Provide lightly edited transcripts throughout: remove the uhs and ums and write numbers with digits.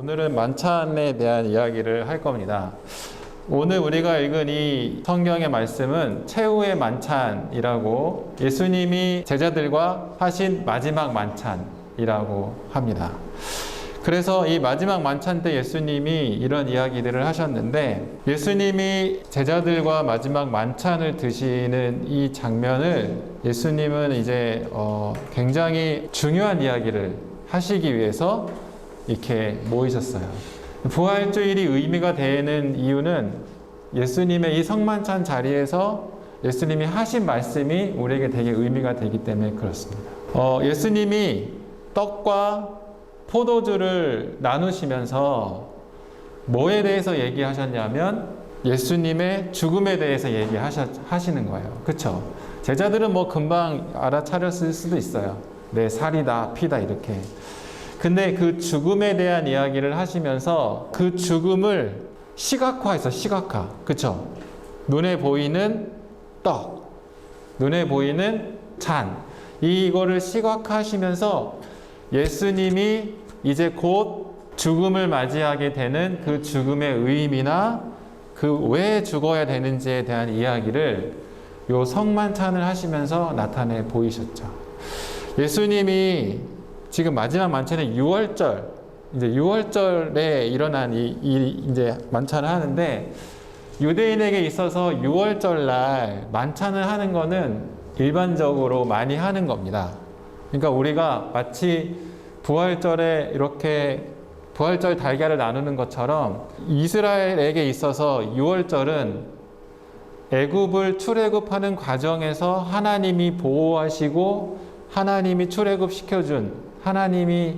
오늘은 만찬에 대한 이야기를 할 겁니다. 오늘 우리가 읽은 이 성경의 말씀은 최후의 만찬이라고 예수님이 제자들과 하신 마지막 만찬이라고 합니다. 그래서 이 마지막 만찬 때 예수님이 이런 이야기들을 하셨는데, 예수님이 제자들과 마지막 만찬을 드시는 이 장면을 예수님은 이제 굉장히 중요한 이야기를 하시기 위해서 이렇게 모이셨어요. 부활주일이 의미가 되는 이유는 예수님의 이 성만찬 자리에서 예수님이 하신 말씀이 우리에게 되게 의미가 되기 때문에 그렇습니다. 예수님이 떡과 포도주를 나누시면서 뭐에 대해서 얘기하셨냐면 예수님의 죽음에 대해서 얘기하시는 거예요. 그렇죠? 제자들은 뭐 금방 알아차렸을 수도 있어요. 내 살이다, 피다 이렇게. 근데 그 죽음에 대한 이야기를 하시면서 그 죽음을 시각화해서 시각화. 그쵸? 눈에 보이는 떡, 눈에 보이는 잔. 이거를 시각화하시면서 예수님이 이제 곧 죽음을 맞이하게 되는 그 죽음의 의미나 그 왜 죽어야 되는지에 대한 이야기를 요 성만찬을 하시면서 나타내 보이셨죠. 예수님이 지금 마지막 만찬은 6월절, 이제 6월절에 일어난 이제 만찬을 하는데, 유대인에게 있어서 6월절 날 만찬을 하는 거는 일반적으로 많이 하는 겁니다. 그러니까 우리가 마치 부활절에 이렇게 부활절 달걀을 나누는 것처럼 이스라엘에게 있어서 6월절은 애굽을 출애굽하는 과정에서 하나님이 보호하시고 하나님이 출애굽시켜준, 하나님이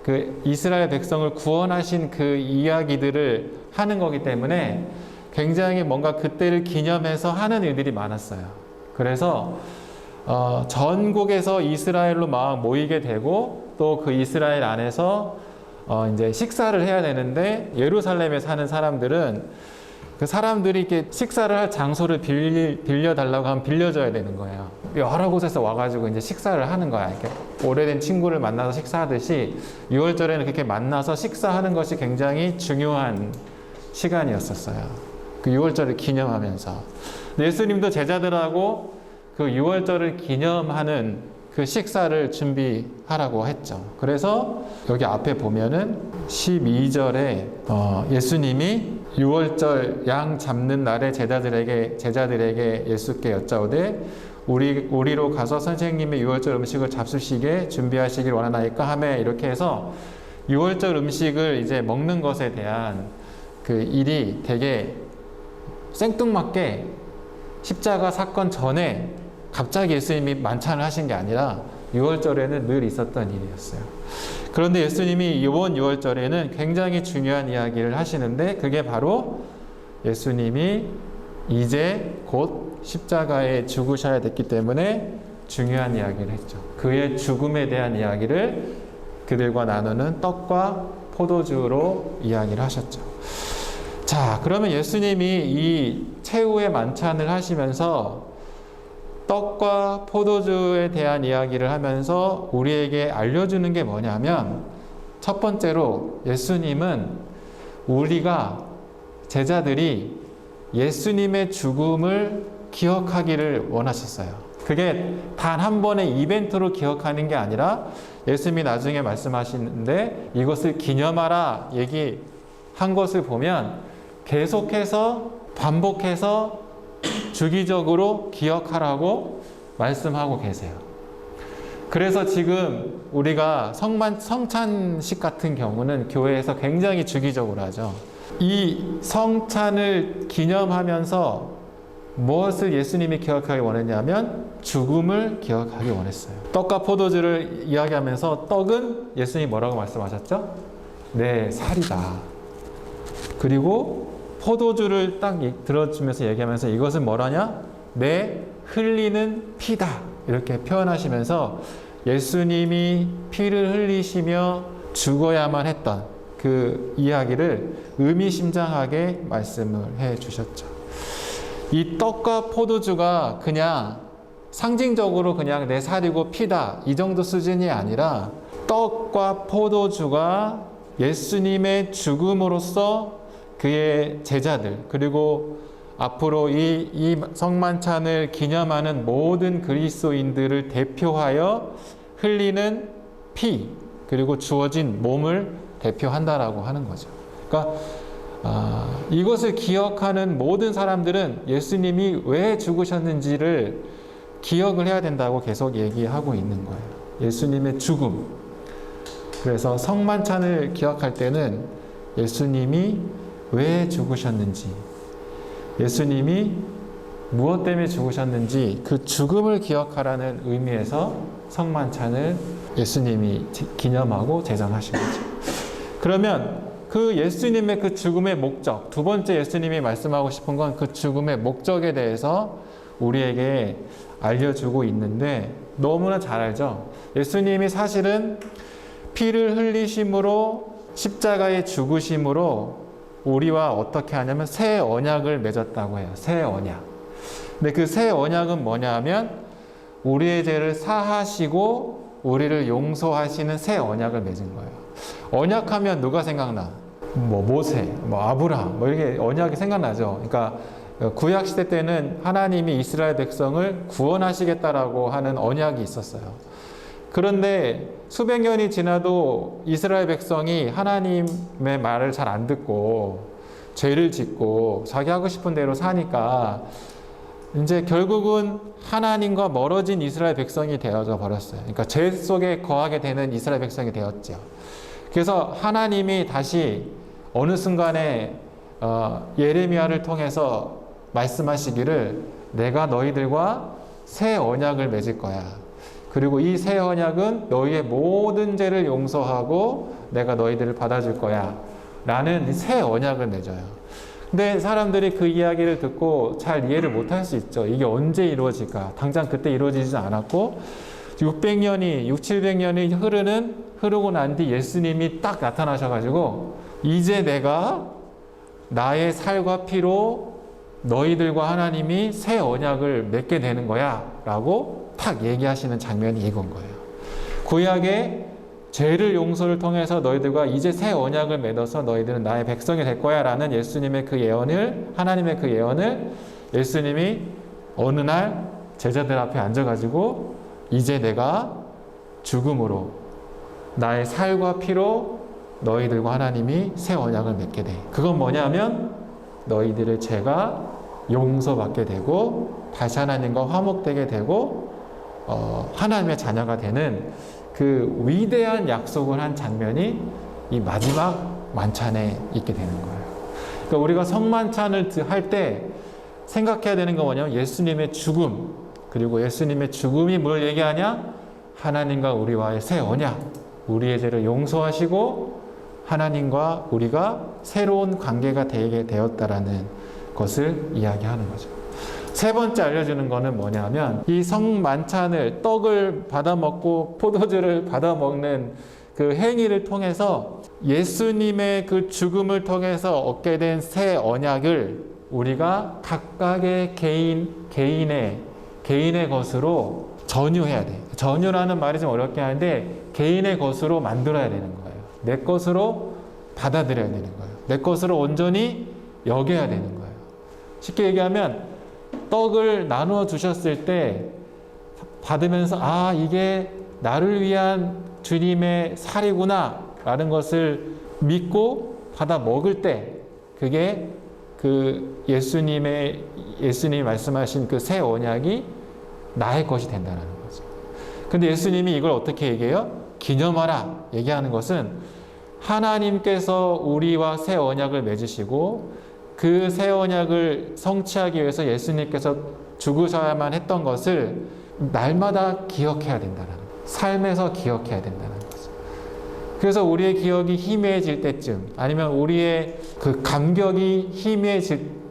그 이스라엘 백성을 구원하신 그 이야기들을 하는 거기 때문에 굉장히 뭔가 그때를 기념해서 하는 일들이 많았어요. 그래서 전국에서 이스라엘로 막 모이게 되고, 또 그 이스라엘 안에서 이제 식사를 해야 되는데, 예루살렘에 사는 사람들은 그 사람들이 이렇게 식사를 할 장소를 빌려달라고 하면 빌려줘야 되는 거예요. 여러 곳에서 와가지고 이제 식사를 하는 거야. 이렇게 오래된 친구를 만나서 식사하듯이 6월절에는 그렇게 만나서 식사하는 것이 굉장히 중요한 시간이었었어요. 그 6월절을 기념하면서. 예수님도 제자들하고 그 6월절을 기념하는 그 식사를 준비하라고 했죠. 그래서 여기 앞에 보면은 12절에 예수님이 6월절 양 잡는 날에 제자들에게 예수께 여짜오되 우리로 가서 선생님의 6월절 음식을 잡수시게 준비하시길 원하나이까 하며, 이렇게 해서 6월절 음식을 이제 먹는 것에 대한 그 일이 되게 생뚱맞게 십자가 사건 전에 갑자기 예수님이 만찬을 하신 게 아니라 6월절에는 늘 있었던 일이었어요. 그런데 예수님이 이번 6월절에는 굉장히 중요한 이야기를 하시는데, 그게 바로 예수님이 이제 곧 십자가에 죽으셔야 됐기 때문에 중요한 이야기를 했죠. 그의 죽음에 대한 이야기를 그들과 나누는 떡과 포도주로 이야기를 하셨죠. 자, 그러면 예수님이 이 최후의 만찬을 하시면서 떡과 포도주에 대한 이야기를 하면서 우리에게 알려주는 게 뭐냐면, 첫 번째로 예수님은 우리가, 제자들이 예수님의 죽음을 기억하기를 원하셨어요. 그게 단 한 번의 이벤트로 기억하는 게 아니라 예수님이 나중에 말씀하시는데 이것을 기념하라 얘기한 것을 보면 계속해서 반복해서 주기적으로 기억하라고 말씀하고 계세요. 그래서 지금 우리가 성찬식 같은 경우는 교회에서 굉장히 주기적으로 하죠. 이 성찬을 기념하면서 무엇을 예수님이 기억하기 원했냐면 죽음을 기억하기 원했어요. 떡과 포도주를 이야기하면서 떡은 예수님이 뭐라고 말씀하셨죠? 내 살이다. 그리고 포도주를 딱 들어주면서 얘기하면서 이것은 뭐라냐? 내 흘리는 피다. 이렇게 표현하시면서 예수님이 피를 흘리시며 죽어야만 했던 그 이야기를 의미심장하게 말씀을 해 주셨죠. 이 떡과 포도주가 그냥 상징적으로 그냥 내 살이고 피다 이 정도 수준이 아니라 떡과 포도주가 예수님의 죽음으로써 그의 제자들, 그리고 앞으로 이 성만찬을 기념하는 모든 그리스도인들을 대표하여 흘리는 피, 그리고 주어진 몸을 대표한다라고 하는 거죠. 그러니까 이것을 기억하는 모든 사람들은 예수님이 왜 죽으셨는지를 기억을 해야 된다고 계속 얘기하고 있는 거예요. 예수님의 죽음. 그래서 성만찬을 기억할 때는 예수님이 왜 죽으셨는지, 예수님이 무엇 때문에 죽으셨는지 그 죽음을 기억하라는 의미에서 성만찬을 예수님이 기념하고 제정하신 거죠. 그러면 그 예수님의 그 죽음의 목적, 두 번째 예수님이 말씀하고 싶은 건 그 죽음의 목적에 대해서 우리에게 알려주고 있는데 너무나 잘 알죠. 예수님이 사실은 피를 흘리심으로 십자가에 죽으심으로 우리와 어떻게 하냐면 새 언약을 맺었다고 해요. 새 언약. 근데 그 새 언약은 뭐냐 하면 우리의 죄를 사하시고 우리를 용서하시는 새 언약을 맺은 거예요. 언약하면 누가 생각나? 모세, 아브라함, 이렇게 언약이 생각나죠. 그러니까 구약 시대 때는 하나님이 이스라엘 백성을 구원하시겠다라고 하는 언약이 있었어요. 그런데 수백 년이 지나도 이스라엘 백성이 하나님의 말을 잘 안 듣고 죄를 짓고 자기 하고 싶은 대로 사니까 이제 결국은 하나님과 멀어진 이스라엘 백성이 되어져 버렸어요. 그러니까 죄 속에 거하게 되는 이스라엘 백성이 되었죠. 그래서 하나님이 다시 어느 순간에 예레미야를 통해서 말씀하시기를 내가 너희들과 새 언약을 맺을 거야. 그리고 이 새 언약은 너희의 모든 죄를 용서하고 내가 너희들을 받아줄 거야. 라는 새 언약을 맺어요. 근데 사람들이 그 이야기를 듣고 잘 이해를 못할 수 있죠. 이게 언제 이루어질까? 당장 그때 이루어지지 않았고 600년이, 700년이 흐르고 난 뒤 예수님이 딱 나타나셔가지고 이제 내가 나의 살과 피로 너희들과 하나님이 새 언약을 맺게 되는 거야 라고 탁 얘기하시는 장면이 이건 거예요. 구약의 죄를 용서를 통해서 너희들과 이제 새 언약을 맺어서 너희들은 나의 백성이 될 거야 라는 예수님의 그 예언을, 하나님의 그 예언을 예수님이 어느 날 제자들 앞에 앉아가지고 이제 내가 죽음으로 나의 살과 피로 너희들과 하나님이 새 언약을 맺게 돼. 그건 뭐냐면 너희들의 죄가 용서받게 되고 다시 하나님과 화목되게 되고 하나님의 자녀가 되는 그 위대한 약속을 한 장면이 이 마지막 만찬에 있게 되는 거예요. 그러니까 우리가 성만찬을 할 때 생각해야 되는 건 뭐냐면 예수님의 죽음, 그리고 예수님의 죽음이 뭘 얘기하냐? 하나님과 우리와의 새 언약, 우리의 죄를 용서하시고 하나님과 우리가 새로운 관계가 되게 되었다라는 것을 이야기하는 거죠. 세 번째 알려주는 거는 뭐냐면 이 성만찬을 떡을 받아먹고 포도주를 받아먹는 그 행위를 통해서 예수님의 그 죽음을 통해서 얻게 된 새 언약을 우리가 각각의 개인의 것으로 전유해야 돼. 전유라는 말이 좀 어렵긴 한데 개인의 것으로 만들어야 되는 거예요. 내 것으로 받아들여야 되는 거예요. 내 것으로 온전히 여겨야 되는 거예요. 쉽게 얘기하면 떡을 나누어 주셨을 때 받으면서 아, 이게 나를 위한 주님의 살이구나 라는 것을 믿고 받아 먹을 때 그게 그 예수님이 말씀하신 그 새 언약이 나의 것이 된다는 거죠. 근데 예수님이 이걸 어떻게 얘기해요? 기념하라 얘기하는 것은 하나님께서 우리와 새 언약을 맺으시고 그 새 언약을 성취하기 위해서 예수님께서 죽으셔야만 했던 것을 날마다 기억해야 된다는 거예요. 삶에서 기억해야 된다는 거죠. 그래서 우리의 기억이 희미해질 때쯤 아니면 우리의 그 감격이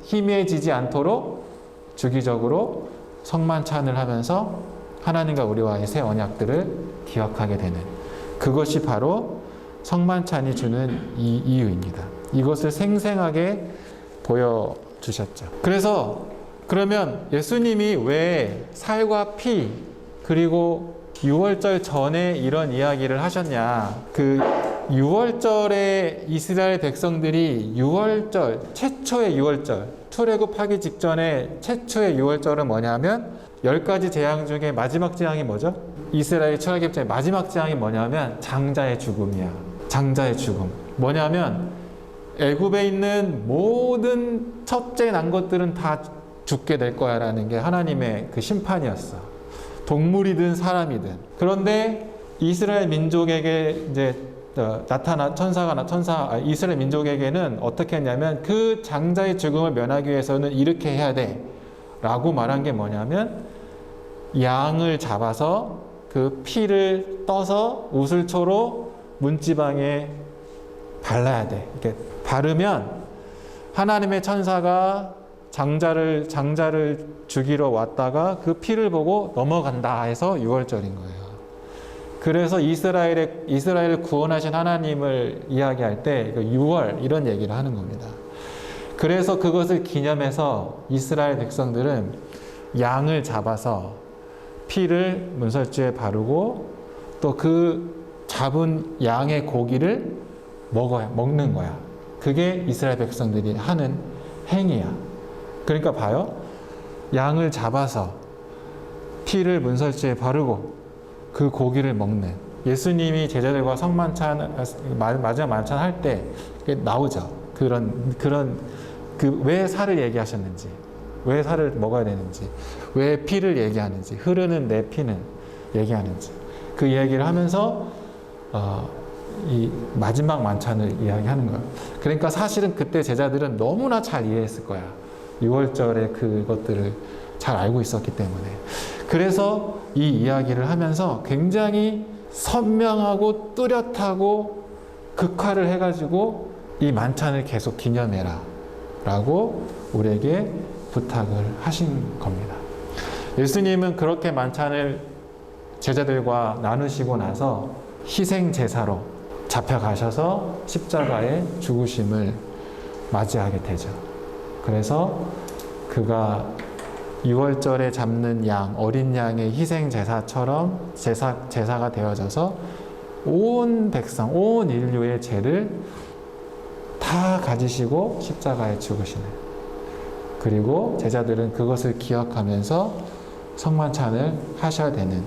희미해지지 않도록 주기적으로 성만찬을 하면서 하나님과 우리와의 새 언약들을 기억하게 되는 그것이 바로 성만찬이 주는 이유입니다. 이것을 생생하게 보여주셨죠. 그래서 그러면 예수님이 왜 살과 피 그리고 6월절 전에 이런 이야기를 하셨냐. 그 유월절에 이스라엘 백성들이 유월절, 최초의 유월절, 출애굽하기 직전에 최초의 유월절은 뭐냐면 10가지 재앙 중에 마지막 재앙이 뭐죠? 이스라엘 출애굽 때 마지막 재앙이 뭐냐면 장자의 죽음이야. 장자의 죽음. 뭐냐면 애굽에 있는 모든 첫째 난 것들은 다 죽게 될 거야라는 게 하나님의 그 심판이었어. 동물이든 사람이든. 그런데 이스라엘 민족에게 이제 이스라엘 민족에게는 어떻게 했냐면 그 장자의 죽음을 면하기 위해서는 이렇게 해야 돼 라고 말한 게 뭐냐면 양을 잡아서 그 피를 떠서 우슬초로 문지방에 발라야 돼. 이렇게 바르면 하나님의 천사가 장자를 죽이러 왔다가 그 피를 보고 넘어간다 해서 유월절인 거예요. 그래서 이스라엘을 구원하신 하나님을 이야기할 때 유월 이런 얘기를 하는 겁니다. 그래서 그것을 기념해서 이스라엘 백성들은 양을 잡아서 피를 문설주에 바르고 또 그 잡은 양의 고기를 먹는 거야. 그게 이스라엘 백성들이 하는 행위야. 그러니까 봐요. 양을 잡아서 피를 문설주에 바르고 그 고기를 먹는, 예수님이 제자들과 마지막 만찬 할 때 나오죠. 왜 살을 얘기하셨는지, 왜 살을 먹어야 되는지, 왜 피를 얘기하는지, 흐르는 내 피는 얘기하는지 그 이야기를 하면서 이 마지막 만찬을 이야기하는 거예요. 그러니까 사실은 그때 제자들은 너무나 잘 이해했을 거야. 6월절에 그것들을 잘 알고 있었기 때문에. 그래서 이 이야기를 하면서 굉장히 선명하고 뚜렷하고 극화를 해가지고 이 만찬을 계속 기념해라 라고 우리에게 부탁을 하신 겁니다. 예수님은 그렇게 만찬을 제자들과 나누시고 나서 희생제사로 잡혀가셔서 십자가에 죽으심을 맞이하게 되죠. 그래서 그가 6월절에 잡는 양, 어린 양의 희생제사처럼 제사가 되어져서 온 백성, 온 인류의 죄를 다 가지시고 십자가에 죽으시는. 그리고 제자들은 그것을 기억하면서 성만찬을 하셔야 되는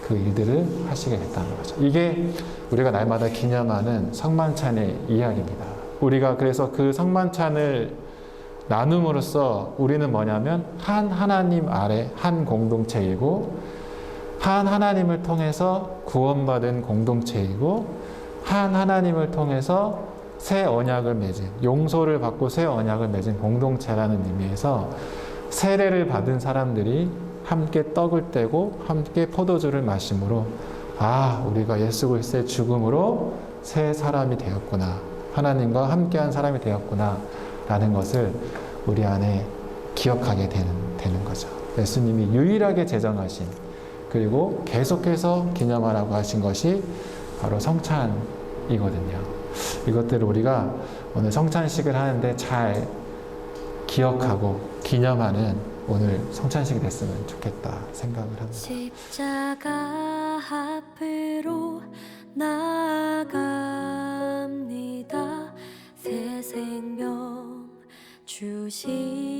그 일들을 하시게 됐다는 거죠. 이게 우리가 날마다 기념하는 성만찬의 이야기입니다. 우리가 그래서 그 성만찬을 나눔으로써 우리는 뭐냐면 한 하나님 아래 한 공동체이고 한 하나님을 통해서 구원받은 공동체이고 한 하나님을 통해서 새 언약을 맺은, 용서를 받고 새 언약을 맺은 공동체라는 의미에서 세례를 받은 사람들이 함께 떡을 떼고 함께 포도주를 마심으로 우리가 예수 그리스도의 죽음으로 새 사람이 되었구나, 하나님과 함께한 사람이 되었구나 라는 것을 우리 안에 기억하게 되는 거죠. 예수님이 유일하게 제정하신, 그리고 계속해서 기념하라고 하신 것이 바로 성찬이거든요. 이것들을 우리가 오늘 성찬식을 하는데 잘 기억하고 기념하는 오늘 성찬식이 됐으면 좋겠다 생각을 합니다. 십자가 앞으로 나아갑니다. 새 생명 주시